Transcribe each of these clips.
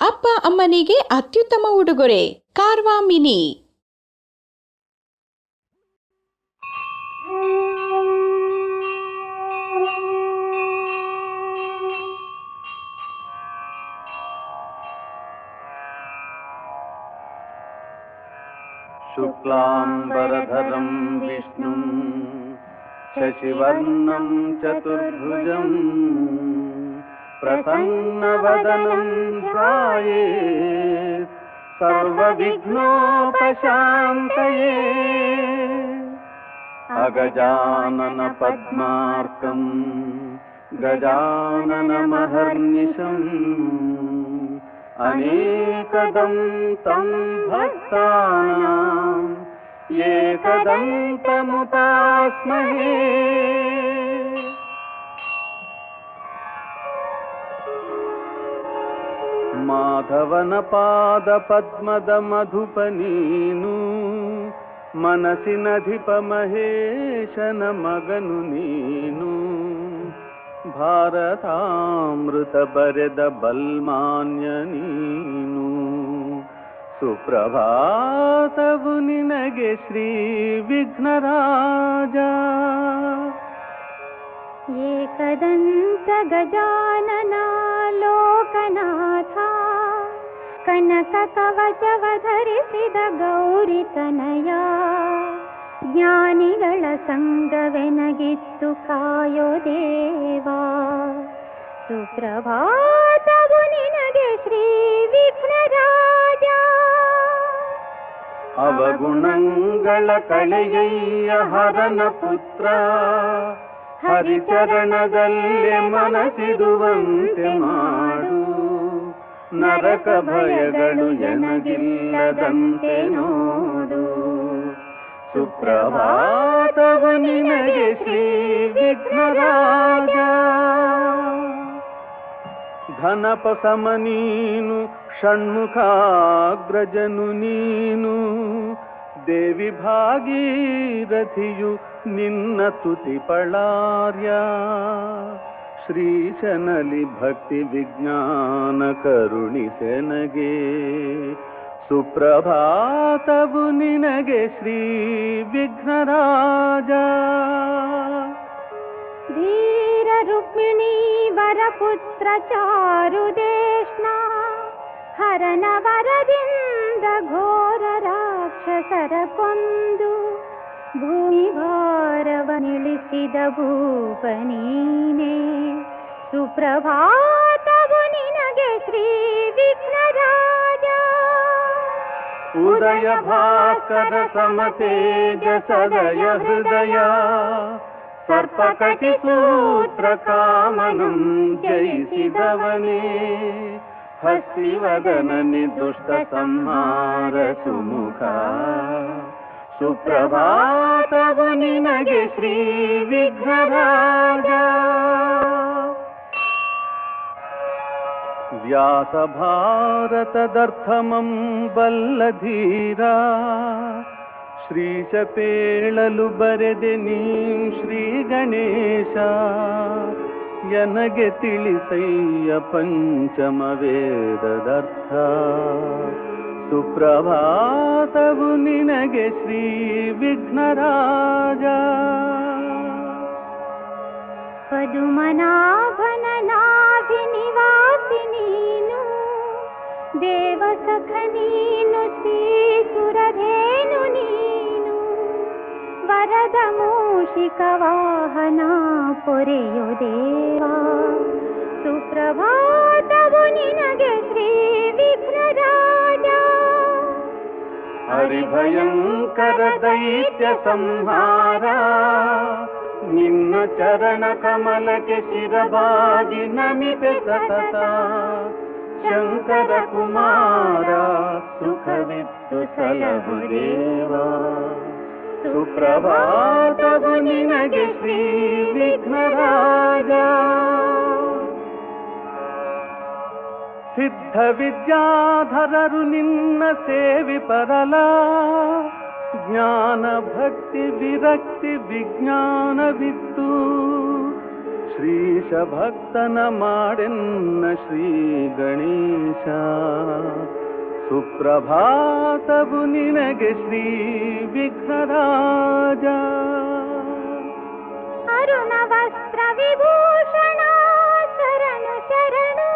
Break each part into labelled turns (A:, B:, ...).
A: ಅಪ್ಪ ಅಮ್ಮನಿಗೆ ಅತ್ಯುತ್ತಮ ಉಡುಗೊರೆ ಕಾರ್ವಾ ಮಿನಿ.
B: ಶುಕ್ಲಾಂಬರಧರಂ ವಿಷ್ಣುಂ ಶಶಿವರ್ಣಂ ಚತುರ್ಭುಜಂ ಪ್ರಸನ್ನವದನಂ ಧ್ಯಾಯೇತ್ ಸರ್ವವಿಘ್ನೋಪಶಾಂತಯೇ. ಅಗಜಾನನ ಪದ್ಮಾರ್ಕಂ ಗಜಾನನಮಹರ್ನಿಶಂ ಅನೇಕದಂ तं ಭಕ್ತಾನಾಂ ಏಕದಂತಮುಪಾಸ್ಮಹೇ. ಮಾಧವನ ಪಾದ ಪದ್ಮದ ಮಧುಪ ನೀನು, ಮನಸ್ಸಿನಧಿಪ ಮಹೇಶನ ಮಗನು ನೀನು. ಭಾರತಾಮೃತ ಬರೆದ ಬಲ್ಮಾನ್ಯ ನೀನು. ಸುಪ್ರಭಾತವು ನಿನಗೆ ಶ್ರೀ ವಿಘ್ನರಾಜ.
C: ಏಕದಂತ ಗಜಾನನ ಲೋಕನಾಥ, ಕನಕ ಕವಚವ ಧರಿಸಿದ ಗೌರಿ ತನಯ. ಜ್ಞಾನಿಗಳ ಸಂಗವೆನಗಿತ್ತು ಕಾಯೋ ದೇವಾ. ಸುಪ್ರಭಾತವು ನಿನಗೆ ಶ್ರೀ ವಿಘ್ನರಾಜ.
B: ಅವಗುಣಗಳ ಕಳೆಯಯ್ಯ ಹರನ ಪುತ್ರ, ಹರಿಚರಣದಲ್ಲೇ ಮನಸಿಡುವಂತೆ ಮಾಡು. ನರಕ ಭಯಗಳು ಎನಗಿಲ್ಲದಂತೆ ನೋಡು. ಸುಪ್ರಭಾತವು ನಿನಗೆ ಶ್ರೀ ವಿಘ್ನರಾಜ. ಘನಪ ಸಮ ನೀನು, ಷಣ್ಮುಖಾಗ್ರಜನು ನೀನು. ದೇವಿ ಭಾಗೀರಥಿಯು ನಿನ್ನ ತುತಿ ಪಳಾರ್ಯ. ಶ್ರೀಶನಲಿ ಭಕ್ತಿ ವಿಜ್ಞಾನ ಕರುಣಿಸೆನಗೆ. ಸುಪ್ರಭಾತವು ನಿನಗೆ ಶ್ರೀ ವಿಘ್ನರಾಜ.
C: ಧೀರ ರುಕ್ಮಿಣೀ ವರಪುತ್ರ ಚಾರುದೇಶ್ನ, ಹರನ ವರದಿಂದ ಘೋರ ರಾಕ್ಷಸರ ಕೊಂದು. ಭೂಮಿ ಭಾರವನಿಳಿಸಿದ ಭೂಪ ನೀನೇ. ಸುಪ್ರಭಾತವು ನಿನಗೆ ಶ್ರೀ ವಿಘ್ನರಾಜ.
B: ಉದಯ ಭಾಸ್ಕರ ಸಮತೇಜ ಸದಯ ಹೃದಯ. ಸರ್ಪಕಟಿ ಸೂತ್ರ ಕಾಮನಂ ಜಯಿಸಿದವನೇ. ಹಸ್ತಿವದನ ನಿರ್ದುಷ್ಟ ಸಂಹಾರ ಸುಮುಖ. ಸುಪ್ರಭಾತವು ನಿನಗೆ ಶ್ರೀ ವಿಘ್ನರಾಜ. ವ್ಯಾಸ ಭಾರತದರ್ಥಮಂ ಬಲ್ಲಧೀರ. ಶ್ರೀಶ ಪೇಳಲು ಬರೆದೆ ನೀ ಶ್ರೀ ಗಣೇಶ. ಎನಗೆ ತಿಳಿಸಯ್ಯ ಪಂಚಮ ವೇದದರ್ಥ. ಸುಪ್ರಭಾತವು ನಿನಗೆ ಶ್ರೀ ವಿಘ್ನರಾಜ.
C: ಪದುಮನಾಭನ ನಾಭಿ ನಿವಾಸಿ ನೀನು. ದೇವಸಖ ನೀನು, ಶ್ರೀಸುರಧೇನು ನೀನು. ವರದ ಮೂಷಿಕ ವಾಹನ ಪೊರೆಯೋ ದೇವಾ. ಸುಪ್ರಭಾತವು ನಿನಗೆ ಶ್ರೀ ವಿಘ್ನರಾಜ.
B: ಹರಿಭಯಂಕರ ದೈತ್ಯ ಸಂಹಾರ. ನಿನ್ನ ಚರಣ ಕಮಲಕ್ಕೆ ಶಿರಬಾಗಿ ನಮಿತೆ ಸತತ. ಶಂಕರ ಕುಮಾರ ಸುಖವಿತ್ತು ಸಲಹು ದೇವಾ. ಸುಪ್ರಭಾತವು ನಿನಗೆ ಶ್ರೀ ವಿಘ್ನರಾಜ. ಸಿದ್ಧ ವಿದ್ಯಾಧರರು ನಿನ್ನ ಸೇವಿಪರಲ. ಜ್ಞಾನ ಭಕ್ತಿ ವಿರಕ್ತಿ ವಿಜ್ಞಾನವಿತ್ತು. ಶ್ರೀಶ ಭಕ್ತನ ಮಾಡೆನ್ನ ಶ್ರೀ ಗಣೇಶ. ಸುಪ್ರಭಾತವು ನಿನಗೆ ಶ್ರೀ ವಿಘ್ನರಾಜ.
C: ಅರುಣ ವಸ್ತ್ರ ವಿಭೂಷಣ ಶರಣು ಶರಣು,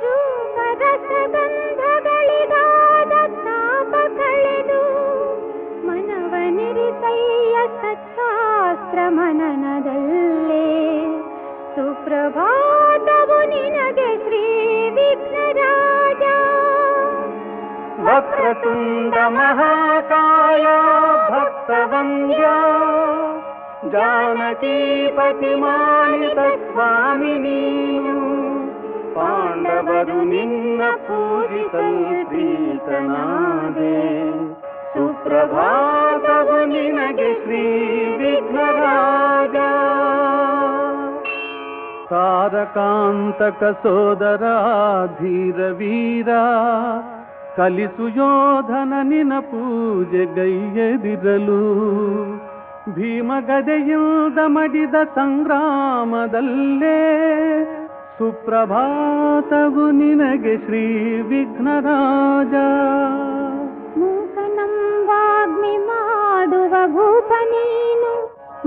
C: ರೂಪ ರಸಗಂಧಗಳಿಗಾದ ತಾಪ ಕಳೆದು ಮನವನಿರಿಸಯ್ಯ ಸಚ್ಚಾಸ್ತ್ರ ಮನನದಲ್ಲೇ. ಸುಪ್ರಭಾತವು ನಿನಗೆ ಶ್ರೀ ವಿಘ್ನರಾಜ.
B: ವಕ್ರತುಂಡ ಮಹಾಕಾಯ ಭಕ್ತವಂದ್ಯ, ಜಾನಕೀಪತಿ ಮಾನಿತ ಸ್ವಾಮಿ ನೀನು. ಪಾಂಡವರು ನಿನ್ನ ಪೂಜಿಸಲು ಪ್ರೀತನಾದೆ. ಸುಪ್ರಭಾತವು ನಿನಗೆ ಶ್ರೀ ವಿಘ್ನರಾಜ. ತಾರಕಾಂತಕ ಸೋದರ ಧೀರ ವೀರ, ಕಲಿಸು ಯೋಧನ ನಿನ ಪೂಜೆಗೈಯದಿರಲು. ಭೀಮಗದೆಯಿಂದ ಮಡಿದ ಸಂಗ್ರಾಮದಲ್ಲೇ, ಸುಪ್ರಭಾತವು ನಿನಗೆ ಶ್ರೀ ವಿಘ್ನರಾಜ.
C: ಮೂಕನಂವಾಗ್ಮಿ ಮಾಡುವ ಭೂಪ ನೀನು,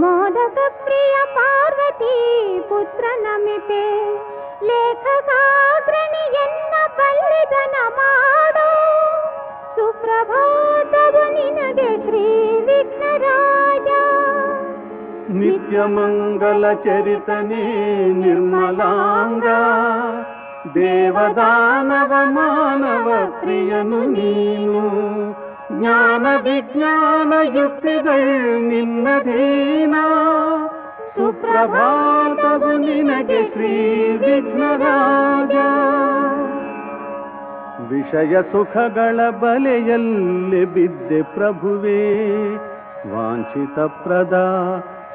C: ಮೋದಕ ಪ್ರಿಯ ಪಾರ್ವತಿ ಪುತ್ರ ನಮಿಪೆ. ಲೇಖಕಾಗ್ರಣಿ ಎನ್ನ ಬಲ್ಲಿದನ ಮಾಡೋ, ಸುಪ್ರಭಾತವು ನಿನಗೆ ಶ್ರೀ ವಿಘ್ನರಾಜ.
B: ನಿತ್ಯ ಮಂಗಲ ಚರಿತನೇ ನಿರ್ಮಲಾಂಗ, ದೇವದಾನವ ಮಾನವ ಪ್ರಿಯನು ನೀನು. ಜ್ಞಾನ ವಿಜ್ಞಾನ ಯುಕ್ತಿಗಳು ನಿನ್ನಧೀನ. ಸುಪ್ರಭಾತವು ನಿನಗೆ ಶ್ರೀ ವಿಘ್ನರಾಜ. ವಿಷಯ ಸುಖಗಳ ಬಲೆಯಲ್ಲಿ ಬಿದ್ದೆ ಪ್ರಭುವೇ, ವಾಂಛಿತ ಪ್ರದ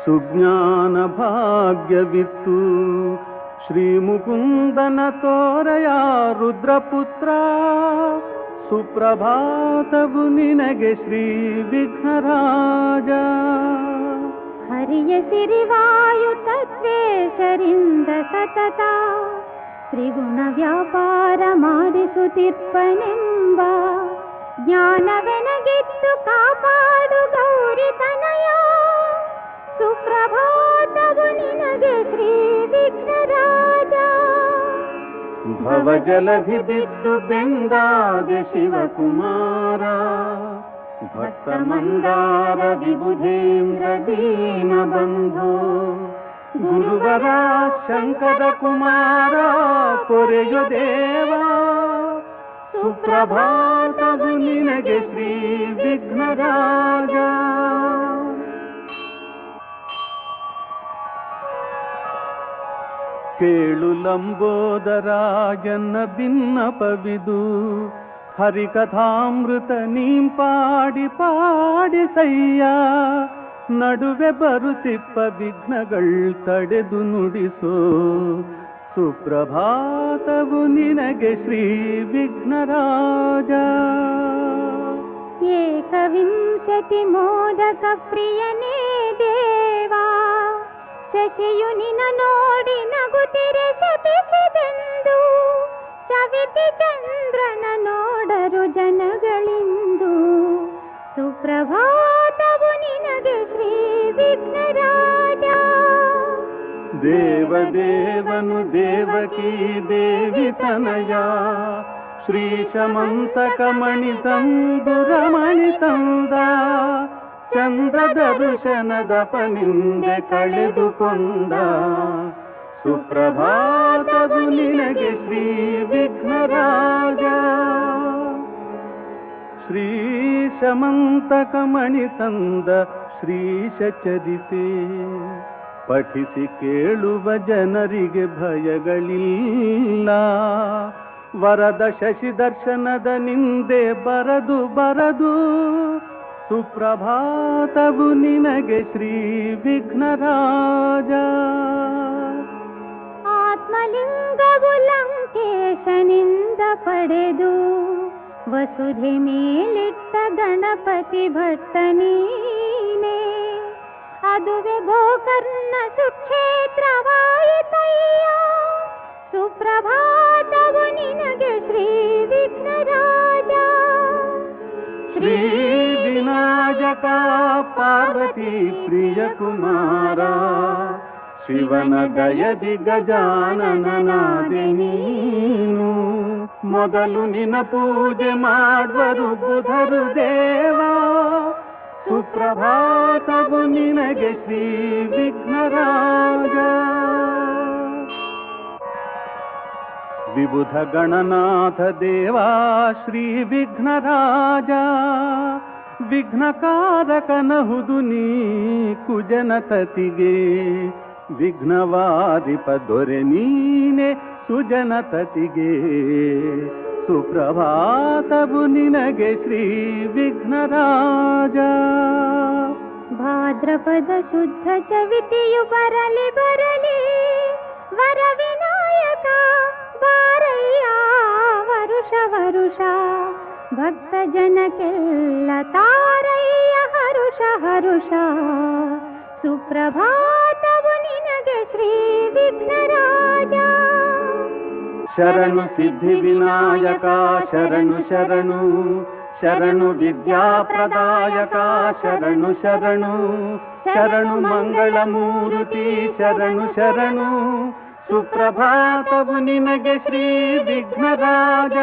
B: ಸುಜ್ಞಾನ ಭಾಗ್ಯವಿತ್ತು. ಶ್ರೀ ಮುಕುಂದನ ತೋರಯ ರುದ್ರಪುತ್ರ, ಸುಪ್ರಭಾತವು ನಿನಗೆ ಶ್ರೀ ವಿಘ್ನರಾಜ.
C: ಹರಿಯ ಸಿರಿವಾಯು ತತ್ವೇಶರಿಂದ ಸತತ, ತ್ರಿಗುಣ ವ್ಯಾಪಾರ ಮಾಡಿಸುತ್ತಿರ್ಪನೆಂಬ. ಜ್ಞಾನವೆನಗಿತ್ತು ಕಾಪಾಡು ಗೌರಿ ತನಯ. ಸುಪ್ರಭಾತವು ನಿನಗೆ ಶ್ರೀ ವಿಘ್ನರಾಜ.
B: ಭವಜಲಧಿ ಬಿದ್ದು ಬೆಂದಾದೆ ಶಿವಕುಮಾರ, ಭಕ್ತ ಮಂದಾರ ವಿಬುಧೇಂದ್ರ ದೀನ ಬಂಧು. ಗುರುವರ ಶಂಕರ ಕುಮಾರ ಪೊರೆಯು ದೇವ. ಸುಪ್ರಭಾತವು ನಿನಗೆ ಶ್ರೀ ವಿಘ್ನರಾಜ. ಕೇಳು ಲಂಬೋದರಾಯನ ಭಿನ್ನಪವಿದು, ಹರಿಕಥಾಮೃತ ನೀಂ ಪಾಡಿ ಪಾಡಿಸಯ್ಯ. ನಡುವೆ ಬರುತ್ತಿಪ್ಪ ವಿಘ್ನಗಳ್ ತಡೆದು ನುಡಿಸೋ. ಸುಪ್ರಭಾತವು ನಿನಗೆ ಶ್ರೀ ವಿಘ್ನರಾಜ.
C: ಏಕವಿಂಶತಿ ಮೋದಕ ಪ್ರಿಯನೇ ದೇವಾ, ಶಶಿಯು ನಿನ ನೋಡಿ ನಗುತ್ತಿರೆ ಶಪಿಸಿದೆಂದು. ಸವಿತಿ ಚಂದ್ರನ ನೋಡರು ಜನಗಳಿಂದು. ಸುಪ್ರಭಾತವು ನಿನಗೆ ಶ್ರೀ ವಿಘ್ನರಾಜ.
B: ದೇವದೇವನು ದೇವಕೀ ದೇವಿ ತನಯ, ಶ್ರೀಶಮಂತಕ ಮಣಿ ತಂದು ರಮಣಿ ತಂದ. ಚಂದ್ರ ದರ್ಶನದ ಪನಿಂದೆ ಕಳೆದುಕೊಂಡ. ಸುಪ್ರಭಾತವು ನಿನಗೆ ಶ್ರೀ ವಿಘ್ನರಾಜ. ಶ್ರೀಶಮಂತಕ ಮಣಿ ತಂದ ಶ್ರೀಶ ಚರಿತೆ, ಪಠಿಸಿ ಕೇಳುವ ಜನರಿಗೆ ಭಯಗಳಿಲ್ಲ. ವರದ ಶಶಿ ದರ್ಶನದ ನಿಂದೆ ಬರದು ಬರದು. ಸುಪ್ರಭಾತವು ನಿನಗೆ ಶ್ರೀ ವಿಘ್ನರಾಜ.
C: ಆತ್ಮಲಿಂಗವು ಲಂಕೇಶನಿಂದ ಪಡೆದು, ವಸುಧೆ ಮೇಲಿಟ್ಟ ಗಣಪತಿ ಭಟ್ಟ ನೀನೇ. ಅದುವೆ ಗೋಕರ್ಣ ಸುಕ್ಷೇತ್ರವಾಯಿತಯ್ಯ. ಸುಪ್ರಭಾತವು ನಿನಗೆ ಶ್ರೀ ವಿಘ್ನರಾಜ.
B: ಸೇವಕ ಪಾರ್ವತಿ ಪ್ರಿಯ ಕುಮಾರ ಶಿವನ ದಯದಿ ಗಜಾನನನಾದೆ ನೀನು ಮೊದಲು ನಿನ್ನ ಪೂಜೆ ಮಾಡುವರು ಬುಧರು ದೇವ ಸುಪ್ರಭಾತವು ನಿನಗೆ ಶ್ರೀ ವಿಘ್ನರಾಜ ವಿಬುಧ ಗಣನಾಥ ದೇವ ಶ್ರೀ ವಿಘ್ನರಾಜ ವಿಘ್ನಕಾರಕನಹುದು ನೀ ಕುಜನತತಿಗೆ ವಿಘ್ನವಾದಿಪ ದೊರೆ ನೀನೆ ಸುಜನತತಿಗೆ ಸುಪ್ರಭಾತವು ನಿನಗೆ ಶ್ರೀ ವಿಘ್ನರಾಜ
C: ಭಾದ್ರಪದ ಶುದ್ಧ ಚವಿತಿಯು ಬರಲಿ ಬರಲಿ ವರ ವಿನಾಯಕ ಬಾರಯ್ಯ ವರುಷ ವರುಷ ಭಕ್ತ ಜನಕ್ಕೆಲ್ಲ ತಾರಯ್ಯ ಹರುಷ ಹರುಷ ಸುಪ್ರಭಾತವು ನಿನಗೆ ಶ್ರೀ ವಿಘ್ನರಾಜ
B: ಶರಣು ಸಿದ್ಧಿ ವಿನಾಯಕ ಶರಣು ಶರಣು ಶರಣು ವಿದ್ಯಾಪ್ರದಾಯಕ ಶರಣು ಶರಣು ಶರಣು ಮಂಗಳ ಮೂರ್ತಿ ಶರಣು ಶರಣು ಸುಪ್ರಭಾತವು ನಿನಗೆ ಶ್ರೀ ವಿಘ್ನರಾಜ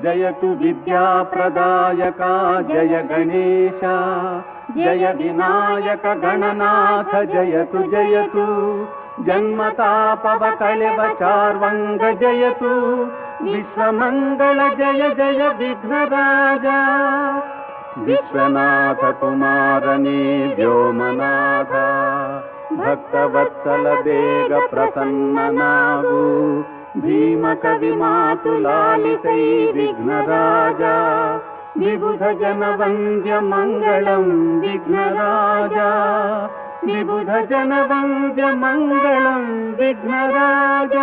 B: ಜಯತು ವಿದ್ಯಾಪ್ರದಾಯಕ ಜಯ ಗಣೇಶ ಜಯ ವಿನಾಯಕ ಗಣನಾಥ ಜಯತು ಜಯತು ಜನ್ಮತಾಪವ ಕಳೆವ ಚಾರ್ವಂಗ ಜಯತು ವಿಶ್ವಮಂಗಳ ಜಯ ಜಯ ವಿಘ್ನರಾಜ ವಿಶ್ವನಾಥ ಕುಮಾರನೇ ವ್ಯೋಮನಾಥ ಭಕ್ತವತ್ಸಲ ಬೇಗ ಪ್ರಸನ್ನನಾಗು ಭೀಮ ಕವಿ ಮಾತು ಲಾಲಿಸೈ ವಿಘ್ನರಾಜ ವಿಬುಧ ಜನ ವಂದ್ಯ ಮಂಗಳಂ ವಿಘ್ನರಾಜ ವಿಬುಧ ಜನ ವಂದ್ಯ ಮಂಗಳಂ ವಿಘ್ನರಾಜ